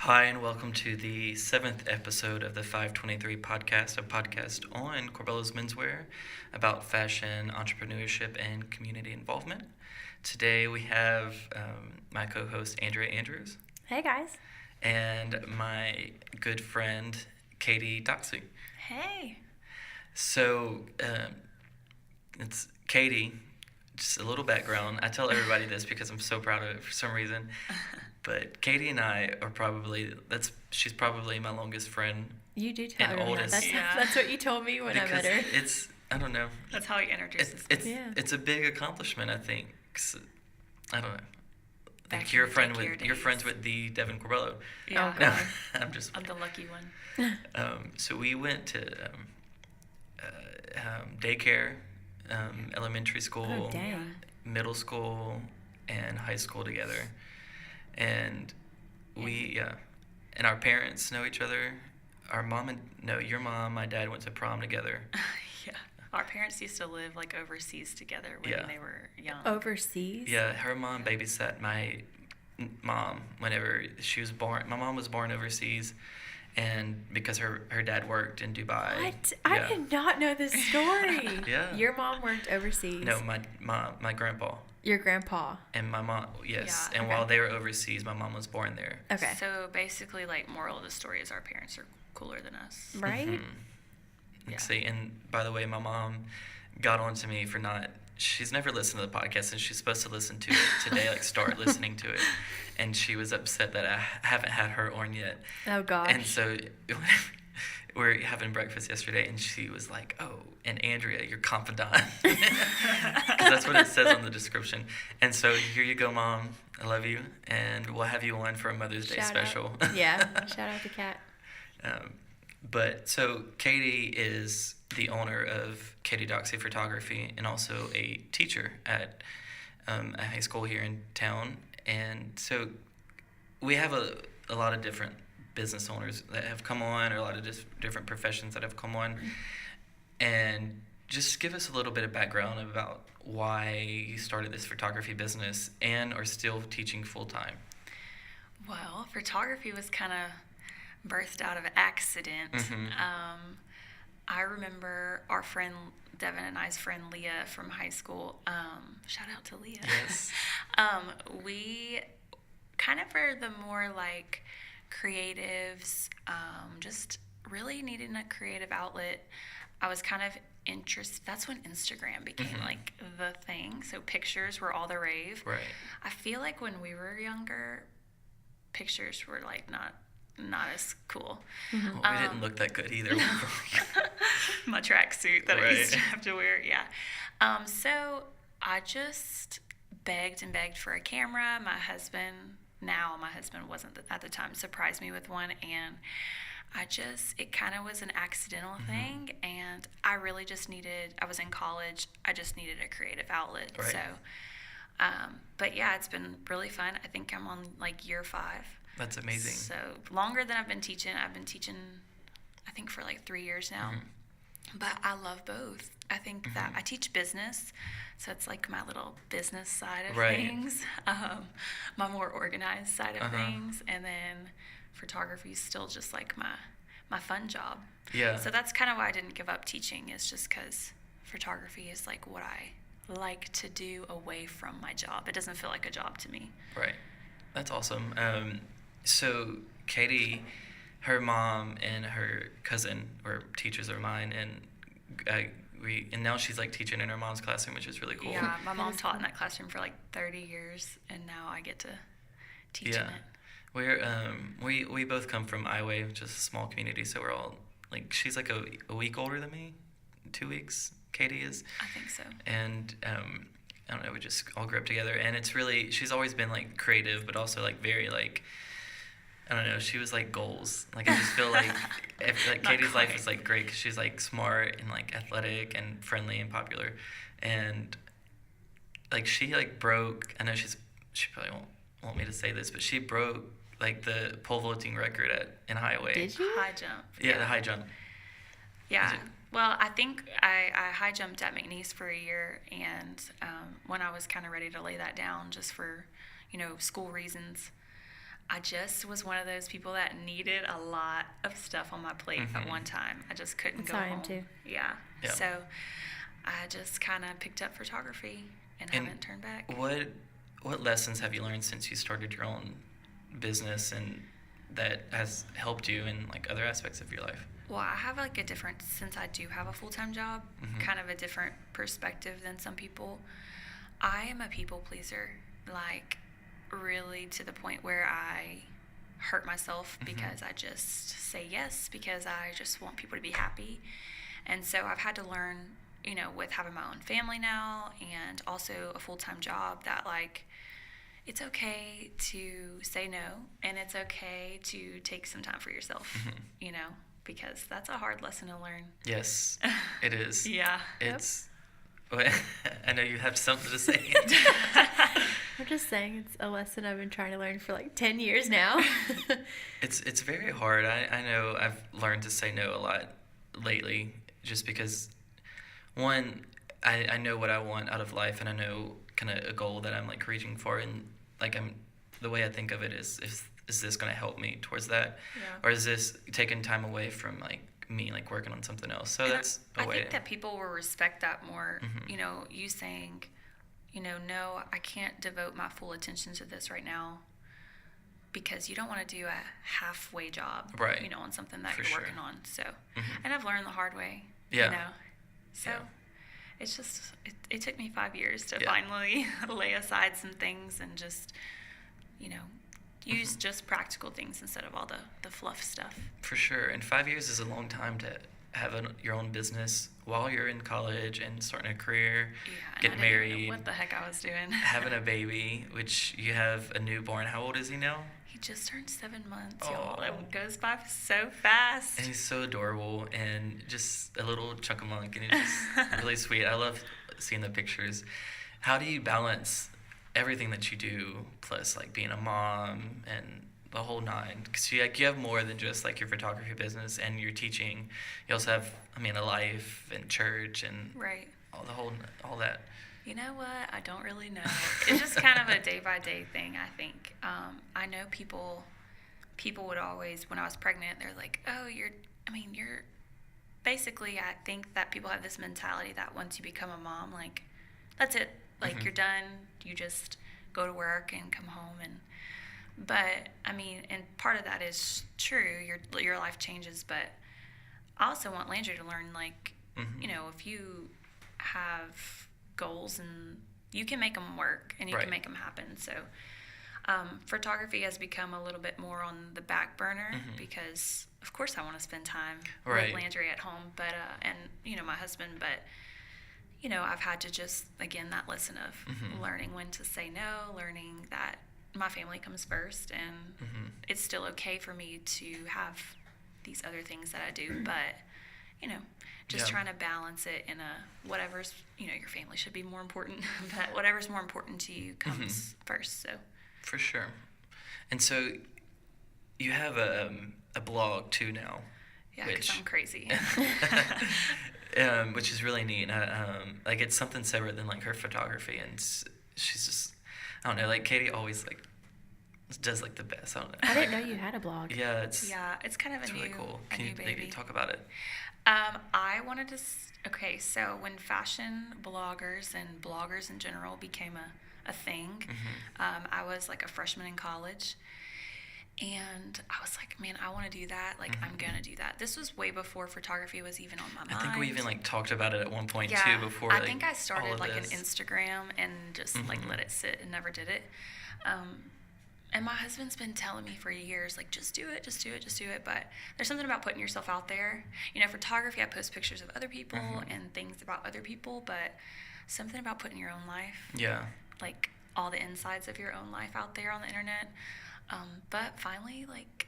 Hi, and welcome to the 7th episode of the 523 podcast, a podcast on Corbello's Menswear about fashion, entrepreneurship, and community involvement. Today we have my co host, Andrea Andrews, Hey guys. and my good friend, Katie Doxy. Hey. So, it's Katie. Just a little background. I tell everybody this because I'm so proud of it for some reason. But Katie and I are she's probably my longest friend. You do tell And her oldest. that. That's what you told me when I met her. I don't know. That's how he introduces It's a big accomplishment, I think. 'Cause, I don't know. I think Back you're in the friends daycare with the Devin Corbello. Yeah. Oh, God. I'm just. I'm the lucky one. So we went to daycare, elementary school, Oh, dang. middle school, and high school together, and and our parents know each other. Your mom, my dad went to prom together. Yeah. Our parents used to live like overseas together when Yeah. they were young. Overseas? Yeah, her mom babysat my mom whenever she was born. My mom was born overseas, and because her dad worked in Dubai. What? I did not know this story. Yeah. Your mom worked overseas. No, my grandpa Your grandpa. and my mom. Yes, Yeah, and okay. while they were overseas, my mom was born there. Okay. So basically, like, moral of the story is our parents are cooler than us. Right? Mhm. Yeah. See, and by the way, my mom got on to me for not. She's never listened to the podcast, and she's supposed to listen to it today, like start listening to it. And she was upset that I haven't had her on yet. Oh, gosh. And so we were having breakfast yesterday, and she was like, "Oh, and Andrea, your confidant," because that's what it says on the description. And so here you go, Mom. I love you, and we'll have you on for a Mother's Day Shout special. out. Yeah. Shout out to Kat. But so Katie is the owner of Katie Doxy Photography and also a teacher at a high school here in town. And so we have a lot of different business owners that have come on, or a lot of different professions that have come on. And just give us a little bit of background about why you started this photography business and are still teaching full time. Well, photography was kind of birthed out of accident. Mhm. I remember our friend Devin and I's friend Leah from high school. Shout out to Leah. Yes. We kind of are the more like creatives, just really needing a creative outlet. I was kind of interested. That's when Instagram became like the thing. So pictures were all the rave. Right. I feel like when we were younger, pictures were like not as cool. Well, we didn't look that good either. My tracksuit that I used to Right. have to wear, yeah. So I just begged and begged for a camera. My husband wasn't at the time, surprised me with one, and it kind of was an accidental thing, and I really just I was in college, I just needed a creative outlet. Right. So, but yeah, it's been really fun. I think I'm on like year 5. That's amazing. So longer than I've been teaching. I've been teaching, I think, for like 3 years now. But I love both. I think that I teach business, so it's like my little business side of Right. things, my more organized side of things, and then photography is still just like my fun job. Yeah. So that's kind of why I didn't give up teaching. Is just because photography is like what I like to do away from my job. It doesn't feel like a job to me. Right. That's awesome. So Katie, her mom and her cousin were teachers of mine, and now she's like teaching in her mom's classroom, which is really cool. Yeah, my mom is taught cool. in that classroom for like 30 years, and now I get to teach Yeah. in it. We both come from Iowa, which is a small community, so we're all like, she's like a week older than me, 2 weeks. Katie is, I think so. and I don't know, we just all grew up together, and it's really, she's always been like creative, but also like very like, I don't know, she was like goals. Like I just feel like Not Katie's life quite. is like great because she's like smart and like athletic and friendly and popular, and like she like broke. I know she probably won't want me to say this, but she broke like the pole vaulting record in highway. Did you? High jump. Yeah, the high jump. Yeah. Is it- Well, I think I high jumped at McNeese for a year, and when I was kind of ready to lay that down just for, school reasons, I just was one of those people that needed a lot of stuff on my plate at one time. I just couldn't That's go how I am home. too. Yeah. Yeah. So I just kind of picked up photography and haven't turned back. What lessons have you learned since you started your own business, and that has helped you in like other aspects of your life? Well, I have like a different, since I do have a full-time job, kind of a different perspective than some people. I am a people pleaser, like really to the point where I hurt myself because I just say yes because I just want people to be happy. And so I've had to learn, you know, with having my own family now and also a full-time job, that like it's okay to say no, and it's okay to take some time for yourself, you know, because that's a hard lesson to learn. Yes, it is. Yeah. It's. I know you have something to say. I'm just saying it's a lesson I've been trying to learn for like 10 years now. It's very hard. I know I've learned to say no a lot lately, just because, one, I know what I want out of life, and I know kind of a goal that I'm like reaching for, and like the way I think of it is this going to help me towards that, or is this taking time away from like me like working on something else? So and that's a way. I think that people will respect that more. You know, you saying, you know, no, I can't devote my full attention to this right now, because you don't want to do a halfway job, right? You know, on something that For you're sure. working on. So, and I've learned the hard way. Yeah. You know, so it's just it took me 5 years to finally lay aside some things and just, you know, use just practical things instead of all the fluff stuff. For sure. And 5 years is a long time to have your own business while you're in college and starting a career, getting married. Know what the heck I was doing. Having a baby, which you have a newborn. How old is he now? He just turned 7 months, y'all. It goes by so fast. And he's so adorable and just a little chunk-a-monk, and it's just really sweet. I love seeing the pictures. How do you balance everything that you do, plus like being a mom and the whole nine? Because you have more than just like your photography business and your teaching. You also have, a life and church and all that. You know what? I don't really know. It's just kind of a day-by-day thing, I think. I know people would always, when I was pregnant, they're like, oh, you're basically, I think that people have this mentality that once you become a mom, like, that's it. Like, you're done. You just go to work and come home. But and part of that is true. Your life changes, but I also want Landry to learn, like, you know, if you have goals and you can make them work and you can make them happen. So photography has become a little bit more on the back burner because, of course, I want to spend time with Landry at home, but and, you know, my husband, but, you know, I've had to just, again, that lesson of learning when to say no, learning that my family comes first, and it's still okay for me to have these other things that I do, but, you know, just trying to balance it in a whatever's, you know, your family should be more important, but whatever's more important to you comes first. So for sure. And so you have a blog too now. Yeah, because I'm crazy. Which is really neat. Like, it's something separate than like her photography, and she's just, I don't know, like Katie always like does like the best. I don't know. I didn't know you had a blog. Yeah, it's kind of really cool. A Can new you baby. maybe talk about it? I wanted to. Okay, so when fashion bloggers and bloggers in general became a thing, I was like a freshman in college, and I was like, man, I want to do that. Like, I'm gonna do that. This was way before photography was even on my mind. I think we even like talked about it at one point too. Before I think I started like this. an Instagram and just like let it sit and never did it. And my husband's been telling me for years, like, just do it. But there's something about putting yourself out there. You know, photography, I post pictures of other people and things about other people, but something about putting your own life. Yeah. Like, all the insides of your own life out there on the internet. But finally, like,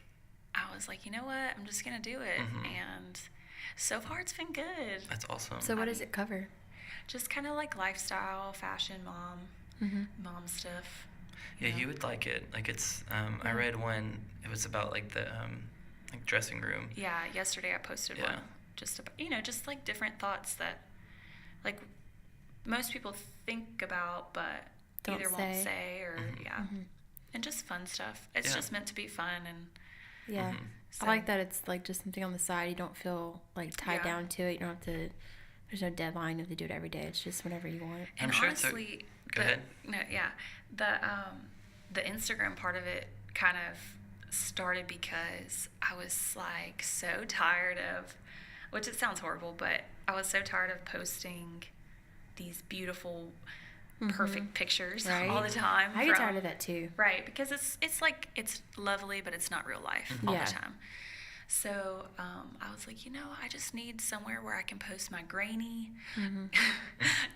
I was like, you know what? I'm just going to do it. And so far, it's been good. That's awesome. So what does it cover? Just kind of like lifestyle, fashion, mom stuff. Yeah, you would like it. Like, it's, I read one, it was about like the like dressing room. Yeah, yesterday I posted one just about, you know, just like different thoughts that like most people think about but Don't either won't say or and just fun stuff. It's just meant to be fun, and Yeah. so, I like that it's like just something on the side. You don't feel like tied down to it. You don't have to, there's no deadline. You have to do it every day. It's just whenever you want. And I'm sure honestly, Go ahead. the Instagram part of it kind of started because I was like so tired of, which it sounds horrible, but I was so tired of posting these beautiful, perfect pictures all the time. I get tired of that too. Right, because it's like, it's lovely, but it's not real life all the time. So I was like, I just need somewhere where I can post my grainy,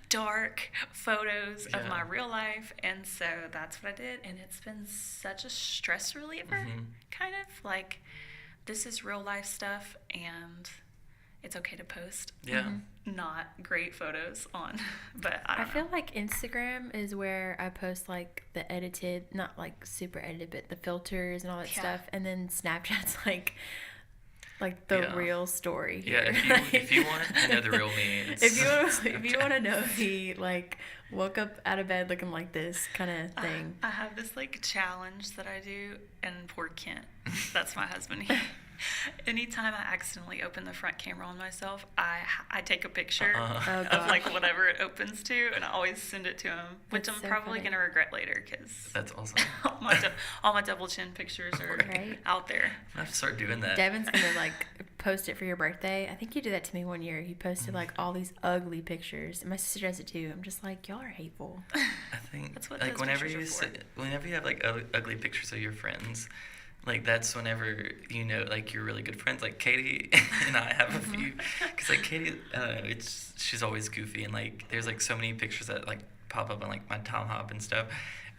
dark photos of my real life. And so that's what I did. And it's been such a stress reliever, kind of like, this is real life stuff and it's okay to post. Not great photos on, but I don't know. feel like Instagram is where I post like the edited, not like super edited, but the filters and all that stuff. And then Snapchat's like the real story here. Yeah, if you want to know the real me, if you want to know he like woke up out of bed looking like this kind of thing. I have this like challenge that I do, and poor Kent, that's my husband. Anytime I accidentally open the front camera on myself, I take a picture of like whatever it opens to, and I always send it to him, which I'm probably going to regret later because that's awesome. all my double chin pictures are out there. I have to start doing that. Devin's going to like post it for your birthday. I think you did that to me one year. You posted like all these ugly pictures. And my sister does it too. I'm just like, y'all are hateful. I think that's what like those whenever pictures are for. whenever you have like ugly pictures of your friends, like that's whenever like you're really good friends. Like Katie and I have a few, because like Katie, she's always goofy, and like there's like so many pictures that like pop up on like my Tom Hop and stuff,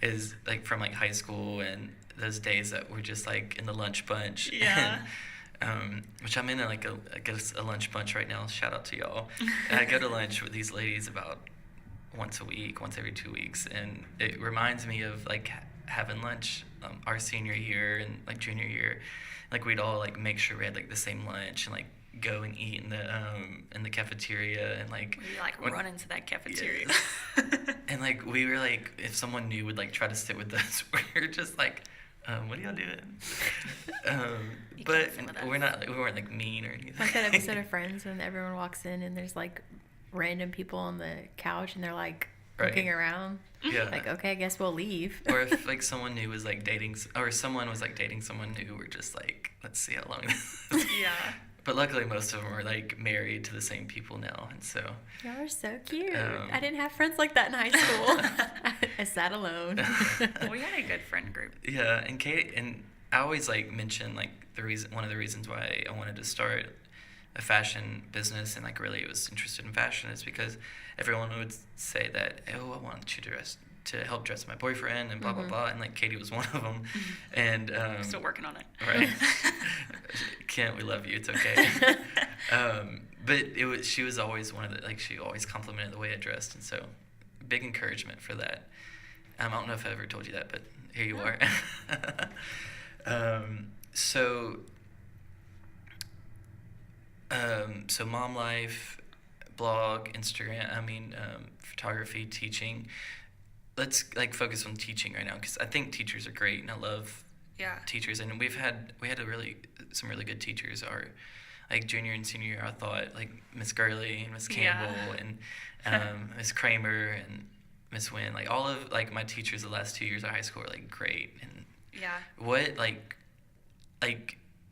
is like from like high school and those days that we're just like in the lunch bunch. And, which I'm in like I guess a lunch bunch right now. Shout out to y'all. And I go to lunch with these ladies about once a week, once every 2 weeks, and it reminds me of like having lunch our senior year and like junior year. Like we'd all like make sure we had like the same lunch and like go and eat in the cafeteria, and like we run into that cafeteria. And like we were like, if someone new would like try to sit with us, we were just like, what are y'all doing? But we weren't like mean or anything. Like that episode of Friends when everyone walks in and there's like random people on the couch and they're like looking around. Yeah. Like, okay, I guess we'll leave. Or if like someone new was like dating, or someone was like dating someone new, we're just like, let's see how long this is. But luckily most of them are like married to the same people now, and so. Y'all are so cute. I didn't have friends like that in high school. I sat alone. We had a good friend group. Yeah, and Kate, and I always like mention like one of the reasons why I wanted to start a fashion business and like really was interested in fashion is because everyone would say that, oh, I want you to help dress my boyfriend and blah blah blah, and like Katie was one of them. And I'm still working on it. Right. Kent, we love you, it's okay. But she was always one of the, like, she always complimented the way I dressed, and so big encouragement for that. I don't know if I ever told you that, but here you are. So mom life, blog, Instagram, photography, teaching. Let's like focus on teaching right now, because I think teachers are great and I love teachers, and we had some really good teachers. Our like junior and senior year, I thought like Miss Gurley and Miss Campbell and Miss Kramer and Miss Wynn, like all of like my teachers the last 2 years of high school were like great. And what like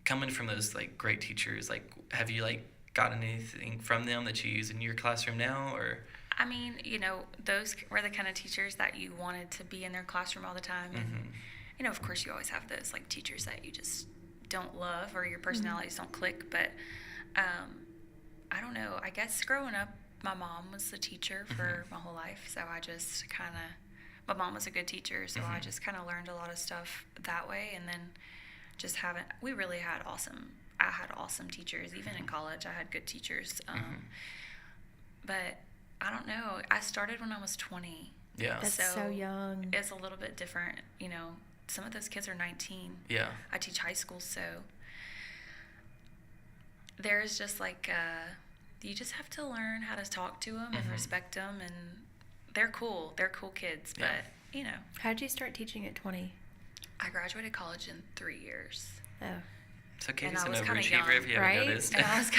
coming from those like great teachers, like have you like gotten anything from them that you use in your classroom now? Or I mean, those were the kind of teachers that you wanted to be in their classroom all the time. And, of course, you always have those, like, teachers that you just don't love or your personalities don't click. But I don't know. I guess growing up, my mom was the teacher for my whole life. So I just kind of – my mom was a good teacher. So I just kind of learned a lot of stuff that way. And then just haven't – we really had awesome – I had awesome teachers. Even in college, I had good teachers. But – I don't know. I started when I was 20. Yeah. That's so young. It's a little bit different. Some of those kids are 19. Yeah. I teach high school, so there's just like, you just have to learn how to talk to them and respect them, and they're cool. They're cool kids, but, How did you start teaching at 20? I graduated college in 3 years. Oh. So Katie's I an was kinda overachiever, young, if you haven't right? noticed. And I was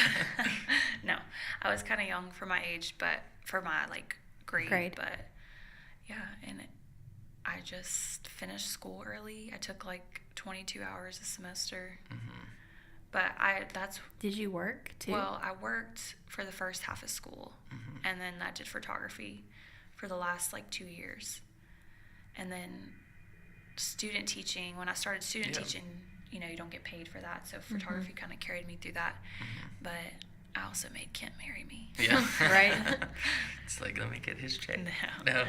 no, I was kind of young for my age, but for my like grade. But yeah, and I just finished school early. I took like 22 hours a semester. Mm-hmm. But that's. Did you work too? Well, I worked for the first half of school, Mm-hmm. and then I did photography for the last like 2 years, and then student teaching. When I started student teaching, you know, you don't get paid for that, so photography kind of carried me through that. Mm-hmm. But I also made Kent marry me. Yeah. Right. It's like, let me get his check. No.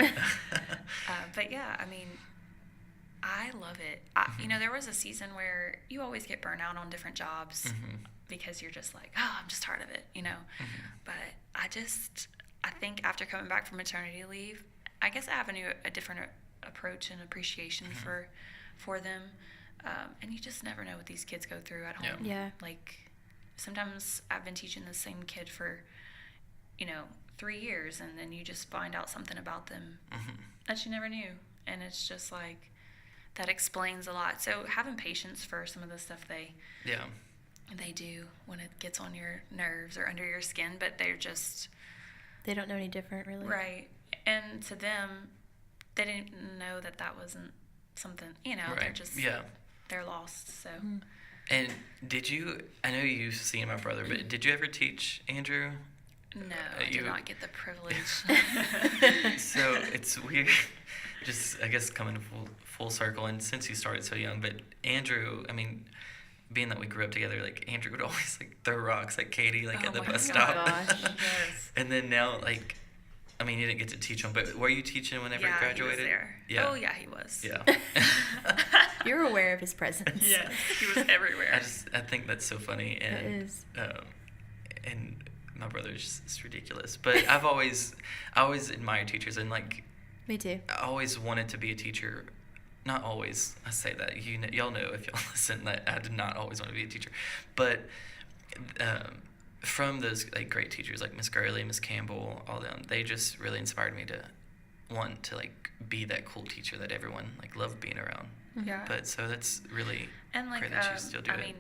But yeah, I mean, I love it. You know, there was a season where you always get burnt out on different jobs because you're just like, oh, I'm just tired of it, you know. But I think after coming back from maternity leave, I guess I have a different approach and appreciation for them. And you just never know what these kids go through at home. Yeah. Like, sometimes I've been teaching the same kid for, 3 years, and then you just find out something about them that you never knew. And it's just like, that explains a lot. So having patience for some of the stuff they do when it gets on your nerves or under your skin, but they don't know any different, really. Right. And to them, they didn't know that wasn't something, they're just, they're lost, so. And I know you've seen my brother, but did you ever teach Andrew? No, I did not get the privilege. So it's weird, just I guess coming full circle, and since you started so young, but Andrew, I mean, being that we grew up together, like Andrew would always like throw rocks at Katie like at the bus stop. Gosh. Yes. And then now, like, I mean, you didn't get to teach him, but were you teaching whenever you graduated? He was there. Yeah. Oh, yeah, he was. Yeah. You're aware of his presence. Yes, he was everywhere. I think that's so funny, and It is. And my brother's just ridiculous. But I always admired teachers, and like, Me too. I always wanted to be a teacher. Not always. I say that. Y'all know if y'all listen that I did not always want to be a teacher, but from those like great teachers like Miss Gurley, Miss Campbell, all them, they just really inspired me to want to like be that cool teacher that everyone like loved being around. Yeah. But so that's really and like, great that you still do it. I mean,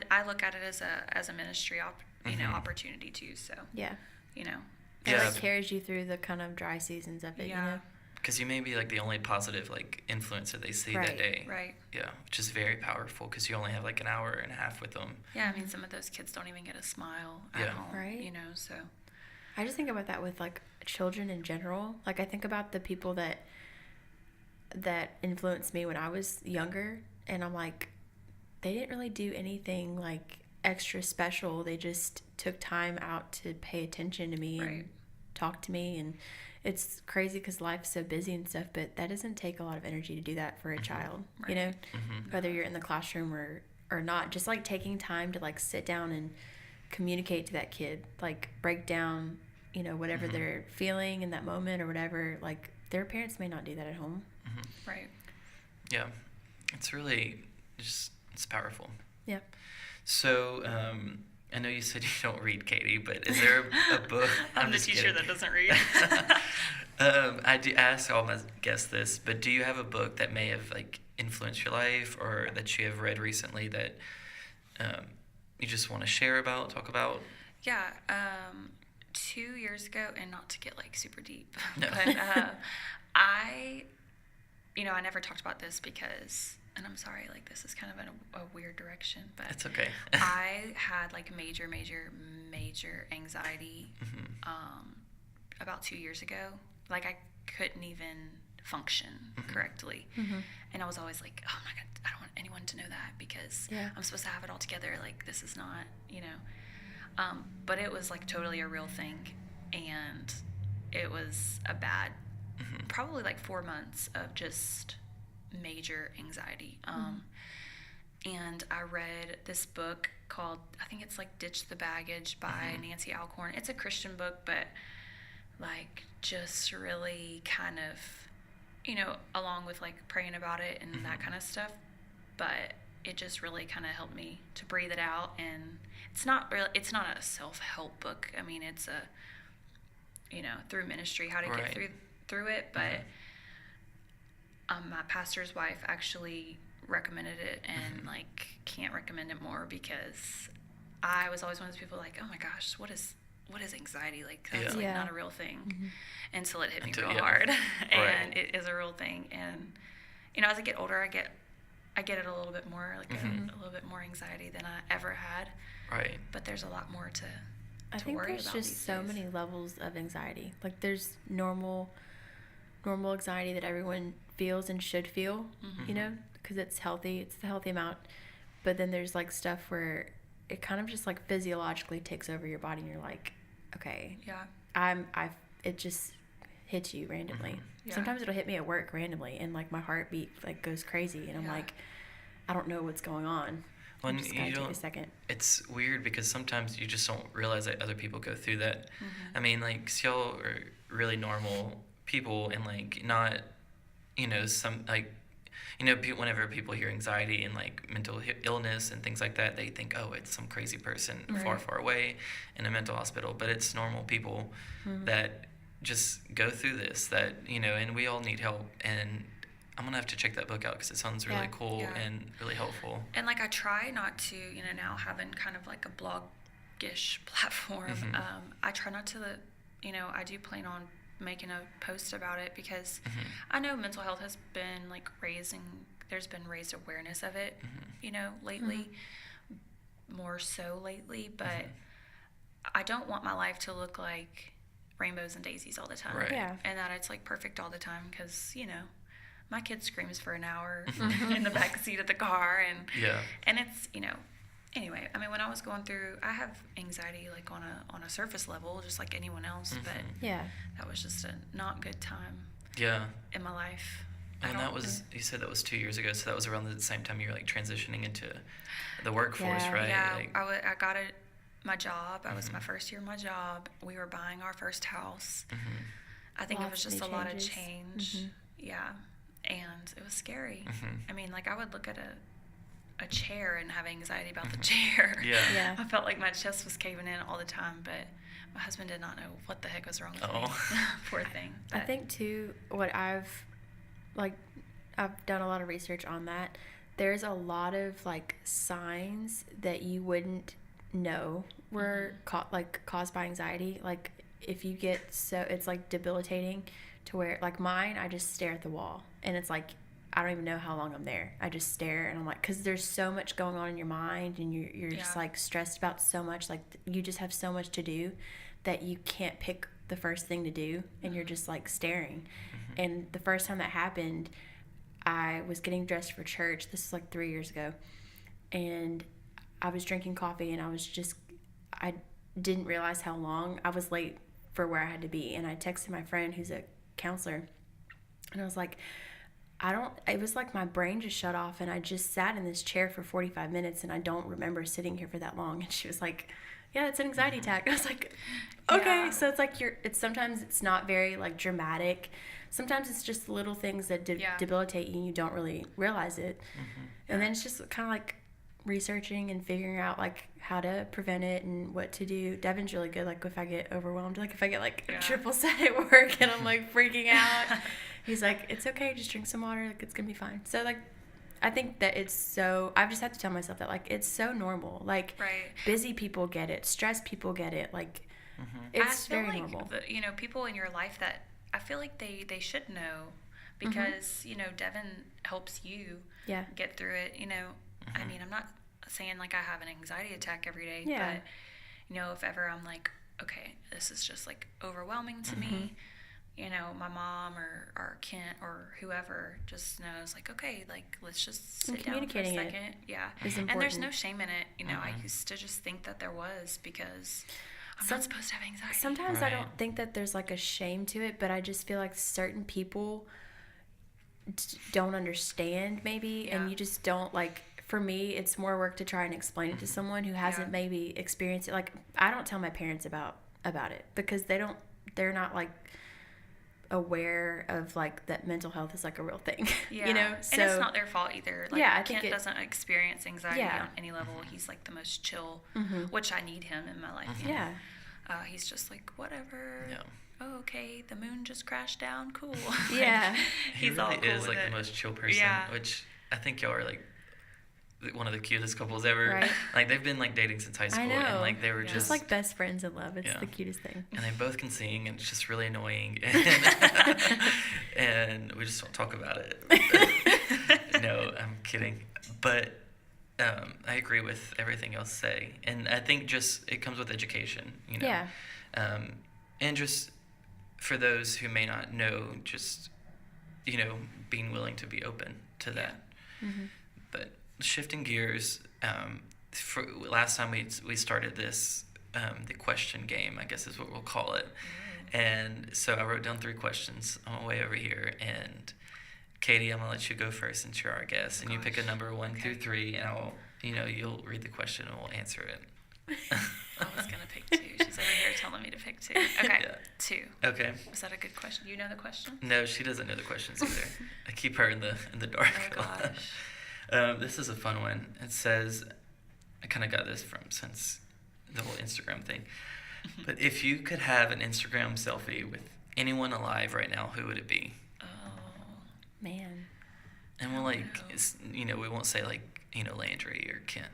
I look at it as a ministry opportunity too. So Yeah. you know. It like carries you through the kind of dry seasons of it, Yeah. you know? Because you may be like the only positive like influence that they see Right. that day. Right. Yeah, which is very powerful because you only have like an hour and a half with them. Yeah, I mean, some of those kids don't even get a smile at Yeah. home. Right. You know, so. I just think about that with like children in general. Like I think about the people that influenced me when I was younger, and I'm like, they didn't really do anything like extra special. They just took time out to pay attention to me and talk to me, and it's crazy because life's so busy and stuff, but that doesn't take a lot of energy to do that for a child, you know, whether you're in the classroom or not. Just like taking time to like sit down and communicate to that kid, like break down, you know, whatever they're feeling in that moment or whatever. Like their parents may not do that at home. Right. Yeah, it's really just, it's powerful. Yeah. So I know you said you don't read, Katie, but is there a book? I'm the just teacher kidding. that doesn't read. I do ask all my guests this, but do you have a book that may have like influenced your life, or that you have read recently that you just want to share about, talk about? Yeah. 2 years ago, and not to get like super deep, No. but I never talked about this because, and I'm sorry, like this is kind of in a weird direction, but It's okay. I had like major anxiety about 2 years ago. Like I couldn't even function correctly. And I was always like, oh my God, I don't want anyone to know that because I'm supposed to have it all together. Like this is not, but it was like totally a real thing. And it was a bad, probably like 4 months of just major anxiety. And I read this book called, I think it's like Ditch the Baggage by Nancy Alcorn. It's a Christian book, but like just really kind of, along with like praying about it and that kind of stuff. But it just really kind of helped me to breathe it out. And it's not a self-help book. I mean, it's a, through ministry, how to get through it. But my pastor's wife actually recommended it, and like can't recommend it more, because I was always one of those people like, oh my gosh, what is anxiety? Like, that's like not a real thing, until it hit me real hard. And it is a real thing. And as I get older, I get it a little bit more, like a little bit more anxiety than I ever had. Right. But there's a lot more to I think worry there's about just these so days. many levels of anxiety. Like, there's normal anxiety that everyone feels and should feel, because it's healthy. It's the healthy amount. But then there's like stuff where it kind of just like physiologically takes over your body, and you're like, okay, it just hits you randomly. Yeah. Sometimes it'll hit me at work randomly, and like my heartbeat like goes crazy, and I'm like, I don't know what's going on. When just you gotta don't, take a second. It's weird because sometimes you just don't realize that other people go through that. I mean, like, y'all are really normal people, and like not, some like, whenever people hear anxiety and like mental illness and things like that, they think, oh, it's some crazy person far, far away in a mental hospital. But it's normal people that just go through this, that, and we all need help. And I'm going to have to check that book out because it sounds really cool and really helpful. And like, I try not to, now having kind of like a blog-ish platform, I try not to, I do plan on making a post about it, because I know mental health has been like there's been raised awareness of it, lately, more so lately, but I don't want my life to look like rainbows and daisies all the time. Right. Yeah. And that it's like perfect all the time, because, my kid screams for an hour in the back seat of the car, and it's, anyway, I mean, when I was going through, I have anxiety like on a surface level, just like anyone else, but that was just a not good time in my life. And you said that was 2 years ago, so that was around the same time you were like transitioning into the workforce, right? Yeah, like, I got my job. I was my first year of my job. We were buying our first house. I think it was just a lot of change. Yeah. And it was scary. I mean, like, I would look at a chair and have anxiety about the chair. Yeah. I felt like my chest was caving in all the time, but my husband did not know what the heck was wrong with me. Poor thing. But I think too, what I've done a lot of research on that. There's a lot of like signs that you wouldn't know were caused by anxiety. Like, if you get it's like debilitating to where, like, mine, I just stare at the wall, and it's like I don't even know how long I'm there. I just stare, and I'm like, because there's so much going on in your mind, and you're just like stressed about so much. Like, you just have so much to do that you can't pick the first thing to do, and you're just like staring. And the first time that happened, I was getting dressed for church. This is like 3 years ago, and I was drinking coffee, and I didn't realize how long I was late for where I had to be. And I texted my friend who's a counselor, and I was like, it was like my brain just shut off, and I just sat in this chair for 45 minutes, and I don't remember sitting here for that long. And she was like, yeah, it's an anxiety attack. And I was like, okay. Yeah. So it's like sometimes it's not very like dramatic. Sometimes it's just little things that debilitate you, and you don't really realize it. And then it's just kind of like researching and figuring out like how to prevent it and what to do. Devin's really good. Like, if I get overwhelmed, like if I get like a triple set at work and I'm like freaking out, he's like, it's okay, just drink some water, like it's gonna be fine. So like, I think that I've just had to tell myself that, like, it's so normal. Like, busy people get it, stressed people get it. Like, it's very normal. People in your life that I feel like they should know, because Devin helps you get through it. I mean, I'm not saying like I have an anxiety attack every day, but if ever I'm like, okay, this is just like overwhelming to me, my mom or Kent or whoever just knows, like, okay, like, let's just sit down for a second. And there's no shame in it. I used to just think that there was, because I'm not supposed to have anxiety. Sometimes I don't think that there's like a shame to it, but I just feel like certain people don't understand maybe, and you just don't like. For me, it's more work to try and explain it to someone who hasn't maybe experienced it. Like, I don't tell my parents about it, because they're not like aware of like that mental health is like a real thing. So, and it's not their fault either. Like, I think Kent doesn't experience anxiety on any level. He's like the most chill, which I need him in my life. He's just like, whatever. oh, okay, the moon just crashed down. Cool. Yeah. He He's all really cool is with like it. the most chill person, Yeah. which I think y'all are like one of the cutest couples ever. Right. Like they've been like dating since high school, I know. and like they were Yeah. Just like best friends in love. It's Yeah. the cutest thing. and they both can sing, and it's just really annoying, and we just don't talk about it. No, I'm kidding, but I agree with everything else say, and I think just it comes with education, you know. Yeah. And just for those who may not know, just being willing to be open to that. Mm-hmm. But shifting gears, for last time we started this, the question game, I guess is what we'll call it. And so I wrote down 3 questions on my way over here. And Katie, I'm gonna let you go first since you're our guest, and you pick a number 1 through 3, and I'll, you'll read the question and we'll answer it. I was going to pick 2. She's over here telling me to pick 2. Okay, Yeah. 2. Okay. Was that a good question? You know the question? No, she doesn't know the questions either. I keep her in the dark. Oh, gosh. This is a fun one. It says, I kind of got this from since the whole Instagram thing. But if you could have an Instagram selfie with anyone alive right now, who would it be? Oh. Man. And we'll No. we won't say Landry or Ken.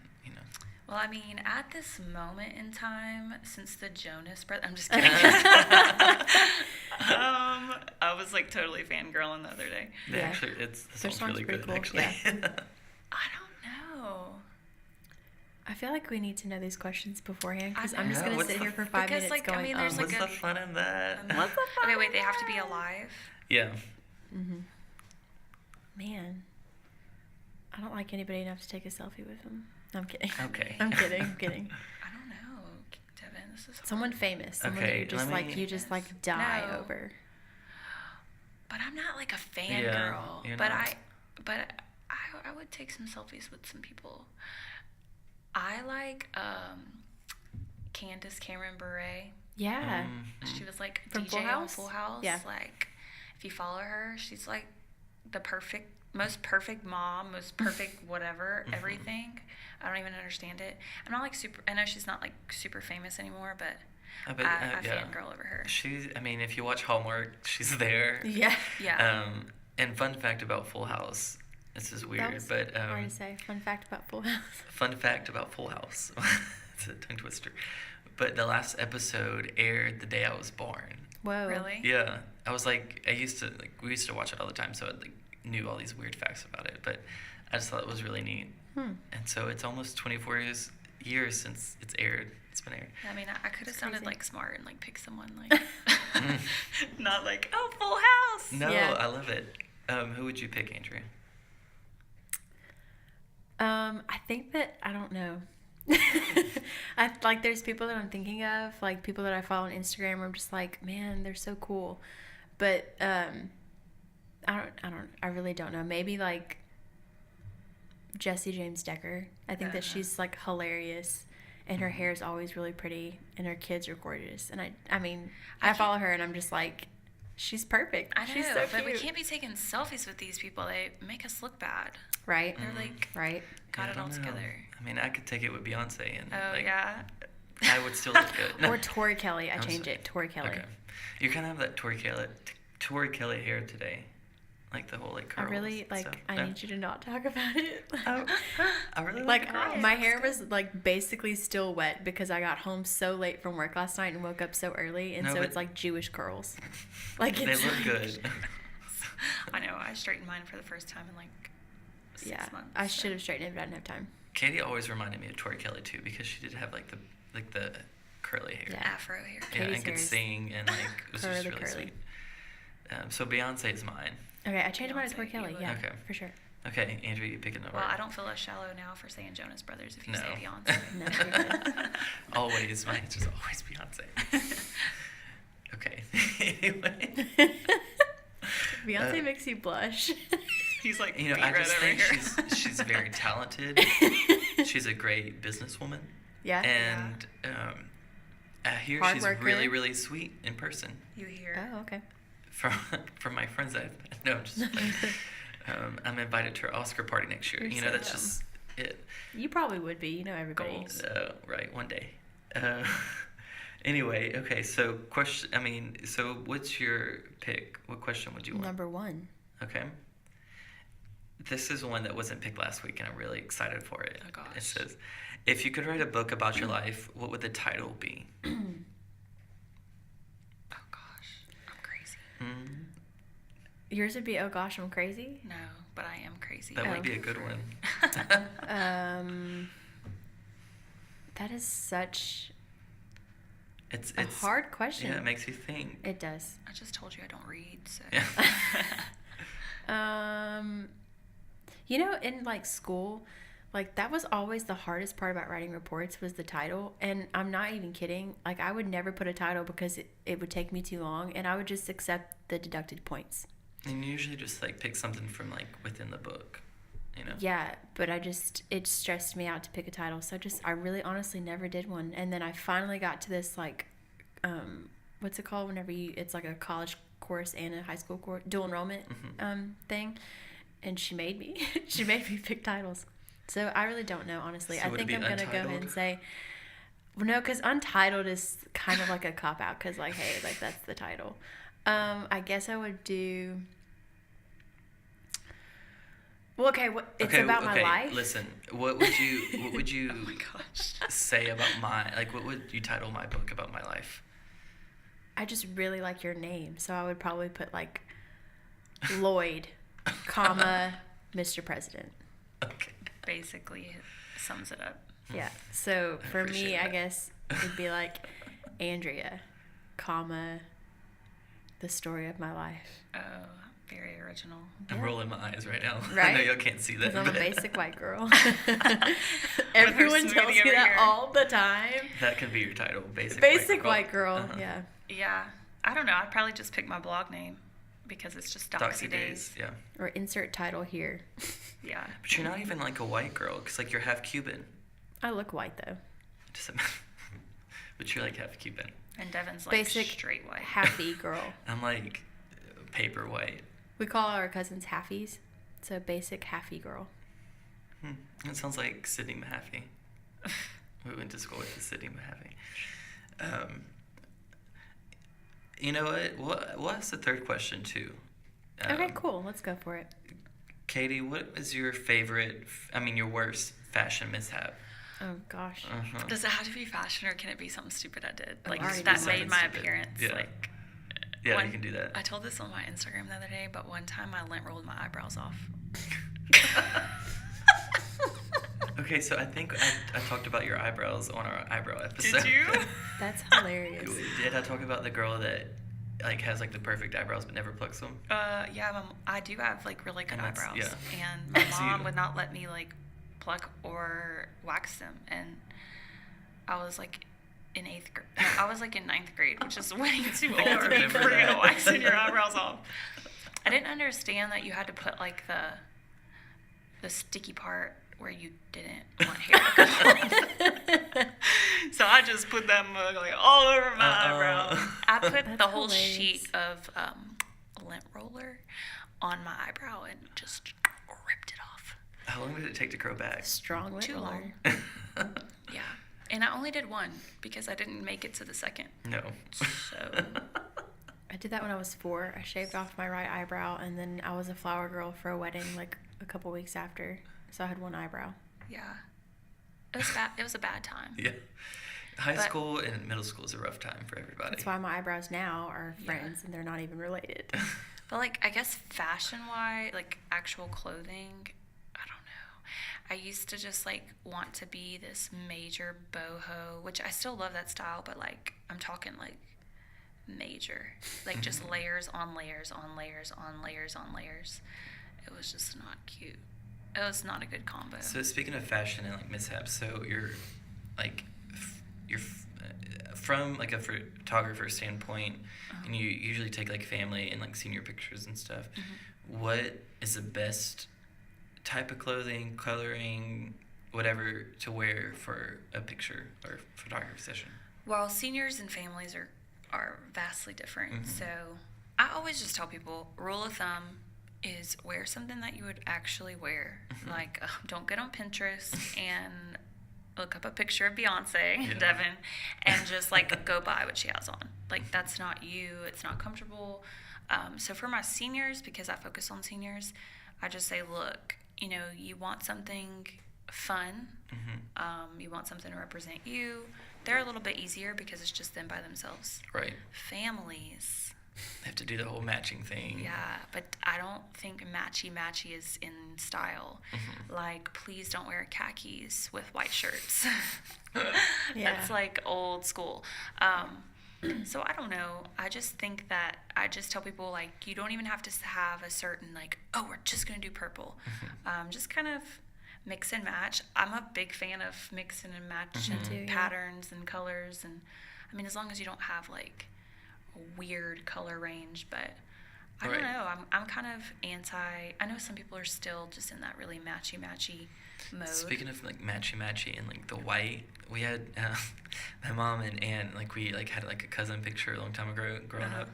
Well, I mean, at this moment in time, since the Jonas Brothers, I'm just kidding. I was like totally fangirling the other day. They Yeah. actually, the song's really pretty good. cool, Actually. yeah. I don't know. I feel like we need to know these questions beforehand because I I'm just know. going to What's sit the- here for 5 because, minutes like, I going, mean, there's, What's like, the fun in that? What's the fun Okay, wait, in they have to be that? alive? Yeah. Mm-hmm. Man. I don't like anybody enough to take a selfie with them. I'm kidding. Okay. I'm kidding. I'm kidding. I don't know, Devin. This is hard. Someone famous. Someone Okay, that you just let me- die No. over. But I'm not like a Yeah, fangirl. you're But not. I would take some selfies with some people. I like Candace Cameron Bure. Yeah. She was like From DJ Full on House? Full House. Yeah. Like, if you follow her, she's like the most perfect mom, most perfect whatever, everything. I don't even understand it. I'm not like super. I know she's not like super famous anymore, but I yeah. fangirl over her. If you watch Hallmark, she's there. Yeah. Yeah. And fun fact about Full House. This is weird, That was but hard to say. Fun fact about Full House. fun fact about Full House. It's a tongue twister. But the last episode aired the day I was born. Whoa. Really? Yeah, I was like, we used to watch it all the time, so I knew all these weird facts about it. But I just thought it was really neat. And so it's almost 24 years since it's aired. It's been aired. I mean, I could have That's sounded crazy. like smart and like pick someone like not like Full House. No, Yeah. I love it. Who would you pick, Andrea? I think that I don't know. There's people that I'm thinking of, like people that I follow on Instagram where I'm just like, man, they're so cool. But I really don't know. Maybe like Jessie James Decker. I think that she's like hilarious and her hair is always really pretty and her kids are gorgeous. And I follow her and I'm just like, she's perfect. I know, She's so but we cute. can't be taking selfies with these people. They make us look bad. Right. They're like Right. got Yeah, it I all don't know. together. I mean, I could take it with Beyonce, and Oh yeah. I would still look good. Or Tori Kelly. I I'm change sorry. it. Tori Kelly. Okay. You kind of have that Tori Kelly hair today, like the whole I curls. really and stuff. I need you to not talk about it. I really Like curls. my hair was like basically still wet because I got home so late from work last night and woke up so early, and No, so but- it's like Jewish curls. Like They it's look good. I know. I straightened mine for the first time in like 6 Yeah, months. I so. should have straightened it, but I didn't have time. Katie always reminded me of Tori Kelly too, because she did have like the curly hair. Yeah. Afro hair. Yeah, Katie's and could hair is sing, and like it was just curly, really curly. sweet. So Beyonce is mine. Okay, I changed mine to Beyonce, Tori Kelly. you Yeah, Okay. for sure. Okay, Andrew, you pick a number. Well, I don't feel as shallow now for saying Jonas Brothers if you No. say Beyonce. No, you're good. Always, my answer's always Beyonce. Okay. Anyway, Beyonce makes you blush. He's like, I right just over think here. she's very talented. She's a great businesswoman, Yeah. and I hear Hard she's worker. really, really sweet in person. You hear? Oh, okay. From my friends I've met. No, I'm just like, I'm invited to her Oscar party next year. You're so That's dumb. just it. You probably would be. You know everybody. Goals. Right, one day. Anyway, okay, so question. I mean, so what's your pick? What question would you want? Number 1. Okay. This is one that wasn't picked last week, and I'm really excited for it. Oh, gosh. It says, if you could write a book about your life, what would the title be? Oh gosh, I'm crazy. Mm, Yours would be, oh gosh, I'm crazy? No, but I am crazy. that Oh. would be a good one. That is such It's a hard question. Yeah, it makes you think. It does. I just told you I don't read, so. Yeah. You know, in like school, like that was always the hardest part about writing reports was the title. And I'm not even kidding. Like I would never put a title because it would take me too long, and I would just accept the deducted points. And you usually just like pick something from like within the book, you know? Yeah, but it stressed me out to pick a title. So I really honestly never did one. And then I finally got to this like, what's it called whenever it's like a college course and a high school course, dual enrollment thing. And she made me pick titles. So I really don't know, honestly. So I would it think be I'm going to go ahead Untitled? and say, well, no, because Untitled is kind of like a cop-out because, like, hey, like, that's the title. I guess I would do... Well, okay, it's about my life. Listen, what would you Oh my gosh. say about what would you title my book about my life? I just really like your name, so I would probably put, like, Lloyd, comma, Mr. President. Okay. Basically, it sums it up. Yeah. So I for me, appreciate I that. guess it'd be like Andrea, comma, the story of my life. Oh, very original. I'm Yeah. rolling my eyes right now. I Right? know y'all can't see that. Because I'm a but basic white girl. Everyone smoothie tells me over that here. all the time. That could be your title, basic White girl. Uh-huh. Yeah. Yeah, I don't know. I'd probably just pick my blog name because it's just Doxy Doxy Days, Days. yeah. Or insert title here. Yeah. But you're not even like a white girl, because like you're half Cuban. I look white though. But you're like half Cuban. And Devin's like Basic straight white. Happy girl. I'm like paper white. We call our cousins halfies. So basic halfy girl. It sounds like Sydney Mahaffey. We went to school with Sydney Mahaffey. You know what? We'll ask the third question too. Okay, cool. Let's go for it. Katie, what is your your worst fashion mishap? Oh gosh. Uh-huh. Does it have to be fashion or can it be something stupid I did? Like already that been made something my stupid. appearance. Yeah. Like Yeah, one- you can do that. I told this on my Instagram the other day, but one time I lint rolled my eyebrows off. Okay, so I think I talked about your eyebrows on our eyebrow episode. Did you? That's hilarious. Did I talk about the girl that like has like the perfect eyebrows but never plucks them? Yeah, I do have like really good And that's- eyebrows, yeah. and my So mom you- would not let me like pluck or wax them, and I was like in 8th grade. No, I was like in 9th grade, which is way too I old to be remember freaking that. waxing your eyebrows off. I didn't understand that you had to put like the sticky part where you didn't want hair to come off. So I just put them like all over my eyebrow. I put That's the whole hilarious. sheet of lint roller on my eyebrow and just ripped it off. How long did it take to grow back? Strong lint Too roller. long. Yeah. And I only did one because I didn't make it to the second. No. So I did that when I was 4. I shaved off my right eyebrow, and then I was a flower girl for a wedding like a couple weeks after. So I had one eyebrow. yeah. It was bad. It was a bad time. Yeah. High But- school and middle school is a rough time for everybody. That's why my eyebrows now are Yeah. friends, and they're not even related. But like I guess fashion wise, like actual clothing, I don't know. I used to just like want to be this major boho, which I still love that style, but like I'm talking like major. Like just layers on layers on layers on layers on layers. It was just not cute. It was not a good combo. So speaking of fashion and like mishaps, so you're like from like a photographer standpoint, and you usually take like family and like senior pictures and stuff. What is the best type of clothing, coloring, whatever to wear for a picture or photography session? Well, seniors and families are vastly different. Mhm. So I always just tell people, rule of thumb is wear something that you would actually wear. Mhm. Like, don't get on Pinterest and look up a picture of Beyonce, Yeah. Devin, and just like go buy what she has on. Like that's not you. It's not comfortable. So for my seniors, because I focus on seniors, I just say, look, you know, you want something fun. You want something to represent you. They're a little bit easier because it's just them by themselves. Right. Families. They have to do the whole matching thing. Yeah, but I don't think matchy is in style. Like, please don't wear khakis with white shirts. Yeah. That's like old school. So I don't know. I just think that I just tell people, like, you don't even have to have a certain, like, oh, we're just going to do purple. Just kind of mix and match. I'm a big fan of mixing and matching too, yeah. patterns and colors. And, I mean, as long as you don't have, like, a weird color range. But I don't know. I'm kind of anti. I know some people are still just in that really matchy mode. Speaking of like matchy and like the white, we had my mom and aunt, like we like had like a cousin picture a long time ago growing up,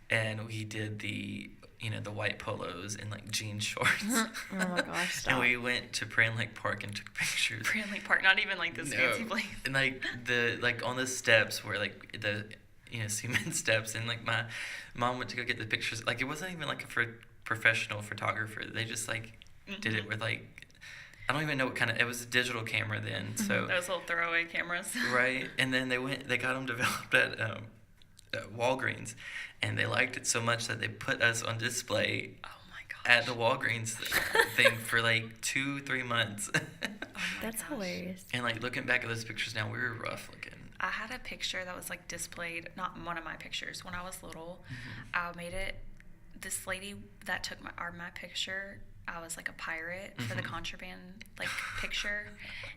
and we did the the white polos and like jean shorts. Oh my gosh, stop. And we went to Prairie Lake Park and took pictures. Prairie Lake Park, not even like this fancy place. And like on the steps where like the cement steps, and like my mom went to go get the pictures. Like it wasn't even like a professional photographer. They just like did it with like, I don't even know what kind of, it was a digital camera then. So those little throwaway cameras. Right. And then they got them developed at Walgreens, and they liked it so much that they put us on display at the Walgreens thing for like 2-3 months. That's hilarious. And like looking back at those pictures now, we were rough looking. I had a picture that was like displayed, not one of my pictures, when I was little. I made it, this lady that took my picture, I was like a pirate for the contraband like picture,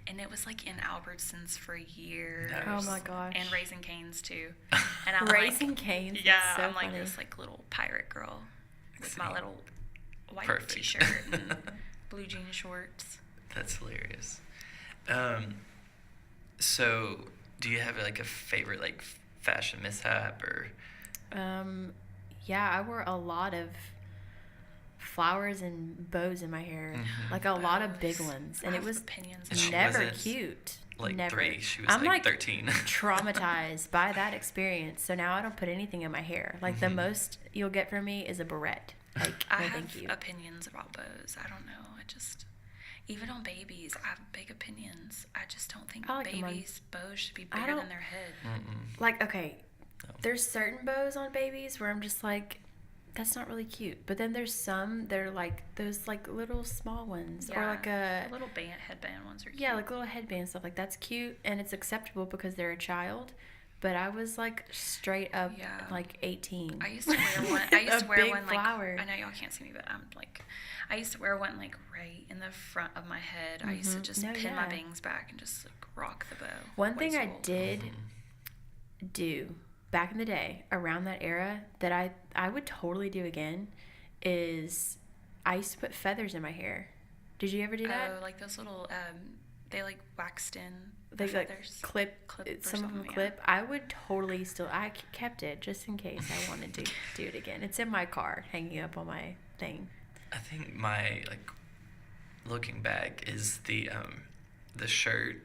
and it was like in Albertsons for years. Oh my gosh. And Raising Cane's too. And I'm Raising Cane's. Yeah, so I'm like funny. this like little pirate girl with my little white Perfect. t-shirt and blue jean shorts. That's hilarious. So do you have like a favorite like fashion mishap or? Yeah, I wore a lot of flowers and bows in my hair, like a lot of big ones, and I it have was opinions And she never wasn't, cute. Like never. 3, she was I'm like 13. Traumatized by that experience, so now I don't put anything in my hair. Like the most you'll get from me is a barrette. Like, I no, have thank you. opinions about bows. I don't know. I just, even on babies, I have big opinions. I just don't think I like 'em on- babies' bows should be I bigger don't- than their head. Like, okay, No. there's certain bows on babies where I'm just like, that's not really cute. But then there's some that are like those like little small ones, or like a little headband ones are cute. yeah, like little headband stuff. Like that's cute and it's acceptable because they're a child. But I was like straight up like 18. I used to wear one. I used to wear big one like, flower. I know y'all can't see me, but I'm like, I used to wear one like right in the front of my head. I used to just No, pin my yeah. bangs back and just like rock the bow. One thing I Wasteful. did do back in the day around that era that I would totally do again is I used to put feathers in my hair. Did you ever do that? Oh, like those little, they like waxed in They the like feathers. clip or some of them something, yeah. clip. I would totally still. I kept it just in case I wanted to do it again. It's in my car, hanging up on my thing. I think my like looking back is the shirt,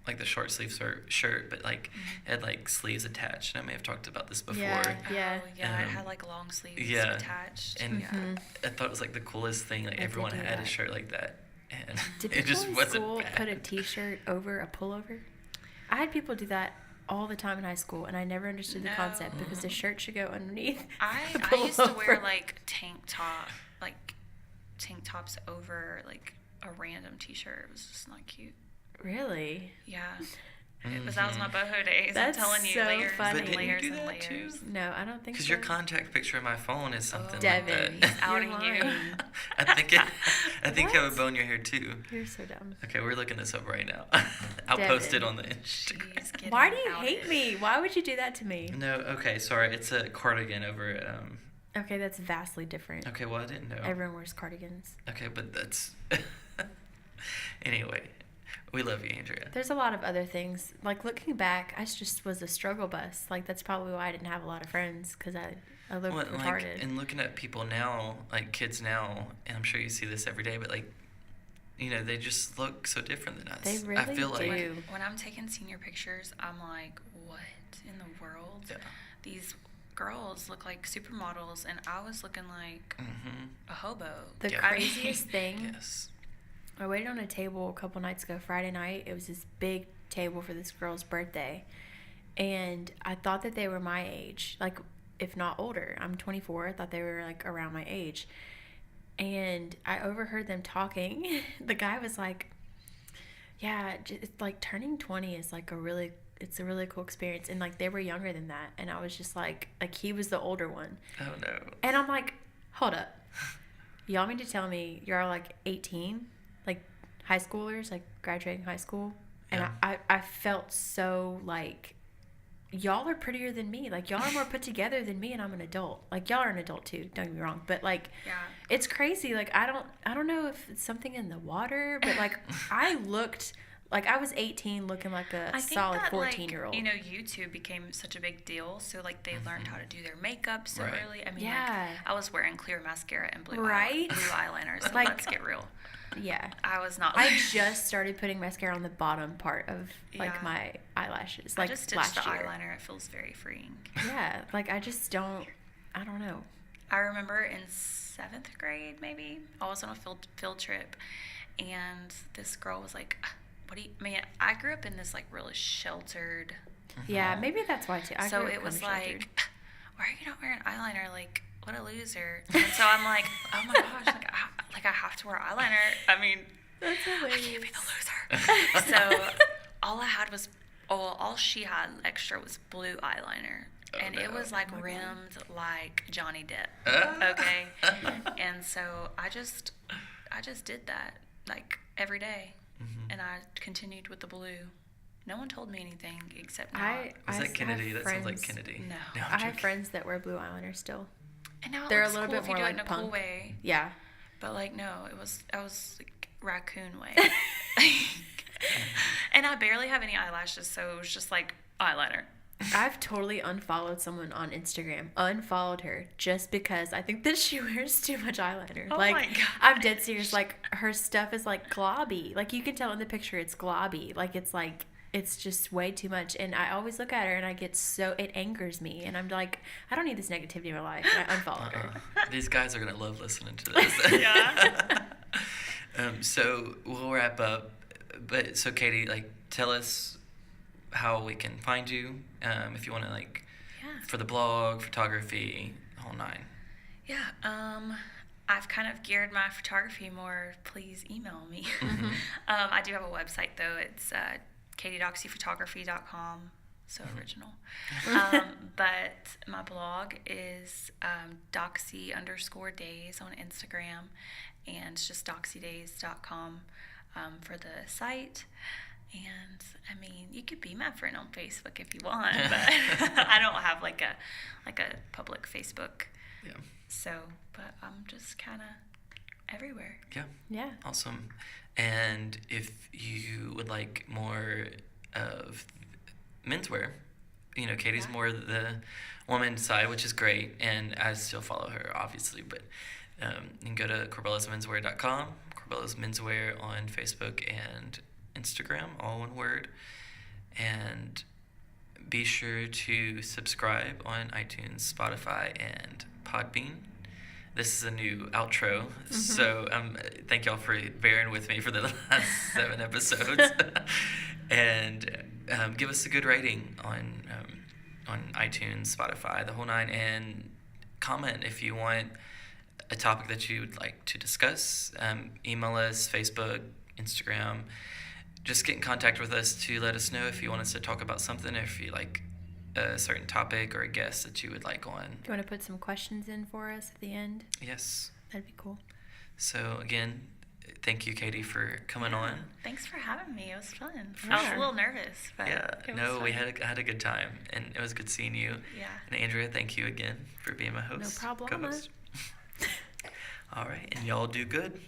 like the short sleeve shirt, but like it had like sleeves attached. And I may have talked about this before. Yeah. Oh, yeah, it Um, had like long sleeves yeah. attached. And yeah. I thought it was like the coolest thing. Like I did everyone do had a that. shirt like that, and Did it people just in wasn't school bad. put a T-shirt over a pullover? I had people do that all the time in high school, and I never understood the concept because the shirt should go underneath. the I used to wear pullover. like tank tops over like a random t-shirt. It was just not cute. Really? Yeah. That was my boho days. That's I'm telling you, so layers funny. and But didn't you layers do and that layers. too? No, I don't think Because so. your contact picture in my phone is something Devin, like that. outing you're you. lying. I think you have a bow in your hair too. You're so dumb. Okay, we're looking this up right now. I'll Devin. post it on the Instagram. Jeez, getting Why do you outed. hate me? Why would you do that to me? No, okay, sorry. It's a cardigan over. Okay, that's vastly different. Okay, well I didn't know. Everyone wears cardigans. Okay, but that's. Anyway, we love you, Andrea. There's a lot of other things. Like looking back, I just was a struggle bus. Like that's probably why I didn't have a lot of friends because I lived Well, like, retarded. and looking at people now, like kids now, and I'm sure you see this every day, but like they just look so different than us. They really I feel do. like When I'm taking senior pictures, I'm like, what in the world? Yeah. These girls look like supermodels, and I was looking like a hobo. The Yeah. craziest thing, yes. I waited on a table a couple nights ago, Friday night. It was this big table for this girl's birthday. And I thought that they were my age, like, if not older. I'm 24. I thought they were, like, around my age. And I overheard them talking. The guy was like, yeah, it's like turning 20 is like it's a really cool experience. And like they were younger than that. And I was just like he was the older one. Oh no. And I'm like, hold up. Y'all mean to tell me you're all like 18? Like high schoolers, like graduating high school? And Yeah. I felt so like, y'all are prettier than me. Like, y'all are more put together than me, and I'm an adult. Like, y'all are an adult too, don't get me wrong. But like, Yeah. it's crazy. Like, I don't know if it's something in the water, but like I looked like I was 18 looking like a I think solid that, 14-year-old. Like, YouTube became such a big deal, so like they learned how to do their makeup so Right. early. I mean, Yeah. like, I was wearing clear mascara and blue Right? blue eyeliner. So Like- let's get real. Yeah. I was not. I just started putting mascara on the bottom part of like Yeah. my eyelashes. I Like just stitched last the year. eyeliner. It feels very freeing. Yeah. Like I just don't. I don't know. I remember in 7th grade, maybe, I was on a field trip, and this girl was like, "What do you?" I mean, I grew up in this like really sheltered. Yeah. Maybe that's why too. So grew up it was kinda sheltered. like, "Why are you not wearing eyeliner? Like, what a loser!" And so I'm like, "Oh my gosh! Like I have to wear eyeliner. I mean, That's I hilarious. can't be the loser." So all I had was, all she had extra was blue eyeliner. Oh, And it no. was like Oh my God. rimmed like Johnny Depp. Ah. Okay. And so I just did that like every day. Mhm. And I continued with the blue. No one told me anything except not. Was I that Kennedy? have That sounds like friends- Kennedy. No. I'm I have joking. friends that wear blue eyeliner still. And now it They're a looks little cool bit if you more do it in like a cool punk. way. Yeah. But like no, I was like raccoon way. And I barely have any eyelashes, so it was just like eyeliner. I've totally unfollowed someone on Instagram. Unfollowed her just because I think that she wears too much eyeliner. Oh like my gosh. I'm dead serious. Like her stuff is like globby. Like you can tell in the picture it's globby. Like it's just way too much. And I always look at her and I get it angers me. And I'm like, I don't need this negativity in my life. And I unfollowed her. These guys are gonna love listening to this. Yeah. So we'll wrap up. But so Katie, like, tell us how we can find you. If you want to, like, Yeah. for the blog, photography, the whole nine. Yeah. I've kind of geared my photography more. Please email me. Mhm. I do have a website though. It's katiedoxyphotography.com. So original. But my blog is Doxy_Days on Instagram, and it's just doxydays.com for the site. And I mean, you could be my friend on Facebook if you want, but I don't have like a public Facebook. Yeah. So, but I'm just kind of everywhere. Yeah. Yeah. Awesome. And if you would like more of menswear, Katie's Yeah. more the woman's side, which is great. And I still follow her, obviously. But you can go to corbellosmenswear.com, Corbello's Menswear on Facebook and Instagram, all one word. And be sure to subscribe on iTunes, Spotify, and Podbean. This is a new outro, so thank y'all for bearing with me for the last 7 episodes. And give us a good rating on iTunes, Spotify, the whole nine, and comment if you want a topic that you would like to discuss. Email us, Facebook, Instagram. Just get in contact with us to let us know if you want us to talk about something, or if you like a certain topic or a guest that you would like on. Do you want to put some questions in for us at the end? Yes. That'd be cool. So again, thank you, Katie, for coming on. Thanks for having me. It was fun. For I was sure. a little nervous, but Yeah, it was no, we fun. had a good time, and it was good seeing you. Yeah. And Andrea, thank you again for being my host. No problema. co-host. All right, and y'all do good.